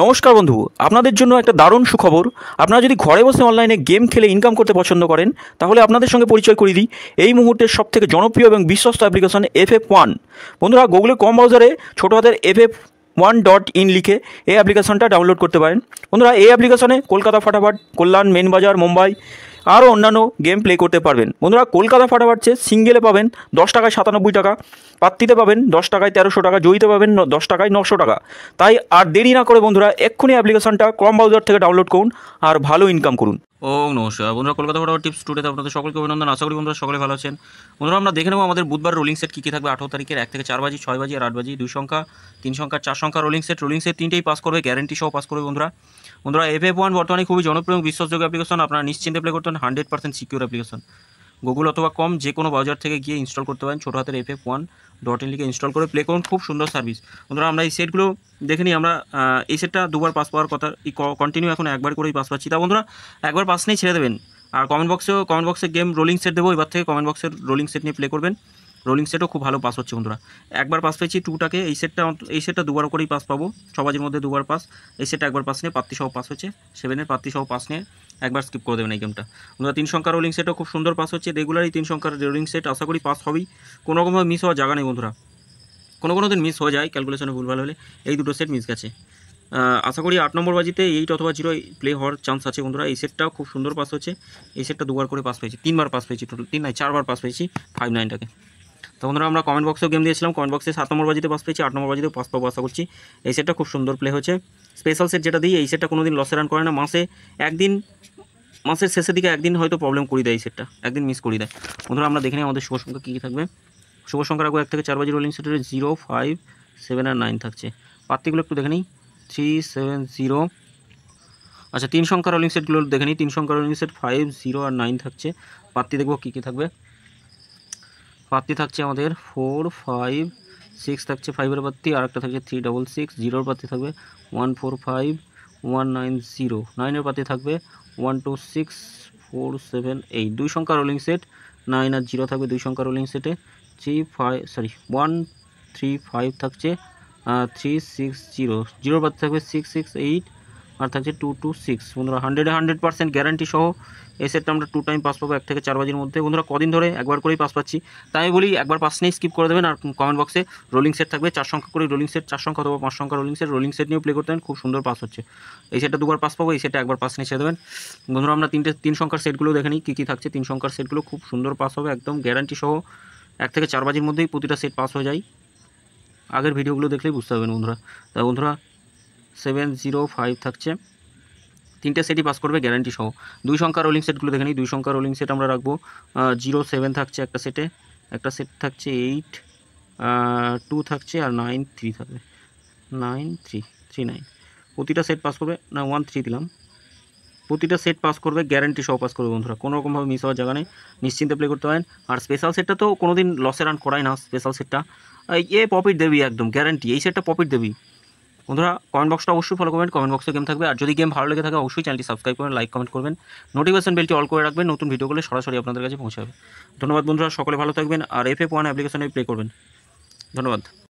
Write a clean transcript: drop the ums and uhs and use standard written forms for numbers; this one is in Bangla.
নমস্কার বন্ধু, আপনাদের জন্য একটা দারুণ সুখবর। আপনারা যদি ঘরে বসে অনলাইনে গেম খেলে ইনকাম করতে পছন্দ করেন, তাহলে আপনাদের সঙ্গে পরিচয় করিয়ে দিই এই মুহূর্তের সবথেকে জনপ্রিয় এবং বিশ্বস্ত অ্যাপ্লিকেশন FF1। বন্ধুরা, গুগলের কম ব্রাউজারে ছোটো হাতের FF1.in লিখে এই অ্যাপ্লিকেশনটা ডাউনলোড করতে পারেন। বন্ধুরা, এই অ্যাপ্লিকেশনে কলকাতা ফাটাফাট, কল্যাণ, মেন বাজার, মুম্বাই আরও অন্যান্য গেম প্লে করতে পারবেন। বন্ধুরা, কলকাতা ফাটাফাট সিঙ্গেলে পাবেন 10 টাকায় 97 টাকা, পাত্তিতে পাবেন 10 টাকায় 1300 টাকা, জয়ীতে পাবেন 10 টাকায় 900 টাকা। তাই আর দেরি না করে বন্ধুরা এক্ষুনি অ্যাপ্লিকেশনটা ক্রম ব্রাউজার থেকে ডাউনলোড করুন আর ভালো ইনকাম করুন। নমস্কার বন্ধুরা, কলকাতা ফাটাফাট টিপস টুডেতে আপনাদের সকলকে অভিনন্দন। আশা করি বন্ধুরা সকলে ভালো আছেন। বন্ধুরা, আমরা দেখে নেবো আমাদের বুধবার রোলিং সেট কী কী থাকবে 18 তারিখের 1 থেকে 4 বাজি, 6 বাজি আর 8 বাজি। 2 সংখ্যা, 3 সংখ্যা, 4 সংখ্যা রোলিং সেট তিনটেই পাস করবে, গ্যারেন্টি সহ পাস করবে। বন্ধুরা FF1 বর্তমানে খুবই জনপ্রিয় এবং বিশ্বাসযোগ্য অ্যাপ্লিকেশন। আপনারা নিশ্চিন্তে প্লে করতে 100% সিকিউর অ্যাপ্লিকেশন। গুগল অথবা যে কোনো ব্রাউজার থেকে গিয়ে ইনস্টল করতে পারেন। ছোটো হাতের FF1.in লিখে ইনস্টল করে প্লে করুন, খুব সুন্দর সার্ভিস। বন্ধুরা, আমরা এই সেটগুলো দেখে নিই। আমরা এই সেটটা দুবার পাস পাওয়ার কথা, কন্টিনিউ এখন একবার করেই পাস পাচ্ছি। তা বন্ধুরা, একবার পাস নেই ছেড়ে দেবেন। আর কমেন্ট বক্সে গেম রোলিং সেট দেবো, এবার থেকে কমেন্ট বক্সের রোলিং সেট নিয়ে প্লে করবেন। রোলিং সেটও খুব ভালো পাস হচ্ছে বন্ধুরা। একবার পাস পেয়েছি 2টাকে, এই সেটটা দুবার করেই পাস পাবো, সবাজের মধ্যে দুবার পাস। এই সেটটা একবার পাস নিয়ে পাত্তি সহ পাস হচ্ছে, 7-এর পাত্তি সহ পাস নিয়ে একবার স্কিপ করে দেবেন এই গেমটা। বন্ধুরা, 3 সংখ্যার রোলিং সেটও খুব সুন্দর পাস হচ্ছে। রেগুলারই 3 সংখ্যার রোলিং সেট আশা করি পাস হবেই, কোনোরকমভাবে মিস হওয়ার জায়গা নেই বন্ধুরা। কোনো দিন মিস হয়ে যায়, ক্যালকুলেশনে ভুলভাল হলে। এই দুটো সেট মিস গেছে। আশা করি 8 নম্বর বাজিতে 8 অথবা 0 প্লে হওয়ার চান্স আছে বন্ধুরা। এই সেটটাও খুব সুন্দর পাস হচ্ছে। এই সেটটা দুবার করে পাস পেয়েছি, 3বার পাস পেয়েছি, টোটাল 4বার পাস পেয়েছি 5-9টাকে। তো বন্ধুরা, আমরা কমেন্ট বক্সেও গেম দিয়েছিলাম, কমেন্ট বক্সে 7 নম্বর বাজিতে পাস পেয়েছি, 8 নম্বর বাজিতেও পাস পাবো আশা করছি। এই সেটটা খুব সুন্দর প্লে হচ্ছে। স্পেশাল সেট যেটা দিই, এই সেটটা কোনো দিন লসে রান করে না। মাসের শেষের দিকে একদিন হয়তো প্রবলেম করিয়ে দেয়, এই সেটটা একদিন মিস করিয়ে দেয়। বন্ধুরা, আমরা দেখে নিই আমাদের শুভ সংখ্যা কী কী থাকবে। শুভ সংখ্যা রাখবো 1 থেকে 4 বাজি রোলিং সেটের 0, 5, 7 আর 9 থাকছে। পাত্তিগুলো একটু দেখে নিই, 3, 7, 0। আচ্ছা, 3 সংখ্যার রোলিং সেটগুলো দেখে নিই। 3 সংখ্যার রোলিং সেট 5, 0 আর 9 থাকছে। পাত্তি দেখবো কী কী থাকবে। পাত্তি থাকছে আমাদের 4, 5, 6 থাকছে, 5-এর পাত্তি। আর একটা থাকছে 3, 6, 6। 0-এর পাত্তি থাকবে 1, 4, 5, 1, 9, 0। 9-এর পাত্তি থাকবে 1, 2, 6, 4, 7, 8। 2 সংখ্যার রোলিং সেট 9 আর 0 থাকবে 2 সংখ্যার রোলিং সেটে। 1, 3, 5 থাকছে, 3, 6, 0। 0-এর পাত্তি থাকবে 6, 6, 8 আর থাকছে 2, 2, 6। বন্ধুরা, 100% গ্যারান্টি সহ এই সেটটা আমরা 2 টাইম পাস পাবো 1 থেকে 4 বাজির মধ্যে। বন্ধুরা, কদিন ধরে একবার করেই পাস পাচ্ছি, তাই আমি বলি একবার পাস নেই স্কিপ করে দেবেন। আর কমেন্ট বক্সে রোলিং সেট থাকবে 4 সংখ্যা করে রোলিং সেট, 4 সংখ্যা অথবা 5 সংখ্যা রোলিং সেট নিয়েও প্লে করতে হবে, খুব সুন্দর পাস হচ্ছে। এই সেটটা দুবার পাস পাবো, এই সেটটা একবার পাস নিয়ে ছেড়ে দেবেন। বন্ধুরা, আমরা 3 সংখ্যার সেটগুলো দেখে নিই কী কী থাকছে। 3 সংখ্যার সেটগুলো খুব সুন্দর পাস হবে, একদম গ্যারান্টি সহ 1 থেকে 4 বাজির মধ্যেই প্রতিটা সেট পাস হয়ে যায়। আগের ভিডিওগুলো দেখলেই বুঝতে পারবেন বন্ধুরা। তা বন্ধুরা, 7, 0, 5 থাকছে, 3টে সেটই পাস করবে গ্যারান্টি সহ। 2 সংখ্যার রোলিং সেটগুলো দেখে নিই। 2 সংখ্যার রোলিং সেট আমরা রাখবো 0, 7 থাকছে একটা সেটে, একটা সেট থাকছে 8, 2 থাকছে আর 9, 3 থাকবে। 9, 3, 3, 9 প্রতিটা সেট পাস করবে, না 1, 3 দিলাম। প্রতিটা সেট পাস করবে, গ্যারান্টি সহ পাস করবে বন্ধুরা, কোনোরকমভাবে মিস হওয়ার জায়গা নেই, নিশ্চিন্তে প্লে করতে পারেন। আর স্পেশাল সেটটা তো কোনো দিন লসে রান করায় না। স্পেশাল সেটটা প্রফিট দেবি, একদম গ্যারান্টি। এই সেটটা প্রফিট দেবি। বন্ধুরা, কমেন্ট বক্সটা অবশ্যই ফলো করবেন, কমেন্ট বক্সে গেম থাকবে। আর যদি গেম ভালো লেগে থাকে অবশ্যই চ্যানেলটি সাবস্ক্রাইব করবেন, লাইক কমেন্ট করবেন, নোটিফিকেশন বেলটি অল করে রাখবেন, নতুন ভিডিওগুলো সরাসরি আপনাদের কাছে পৌঁছাবে। ধন্যবাদ বন্ধুরা, সকলে ভালো থাকবেন আর FF1 অ্যাপ্লিকেশনে প্লে করবেন। ধন্যবাদ।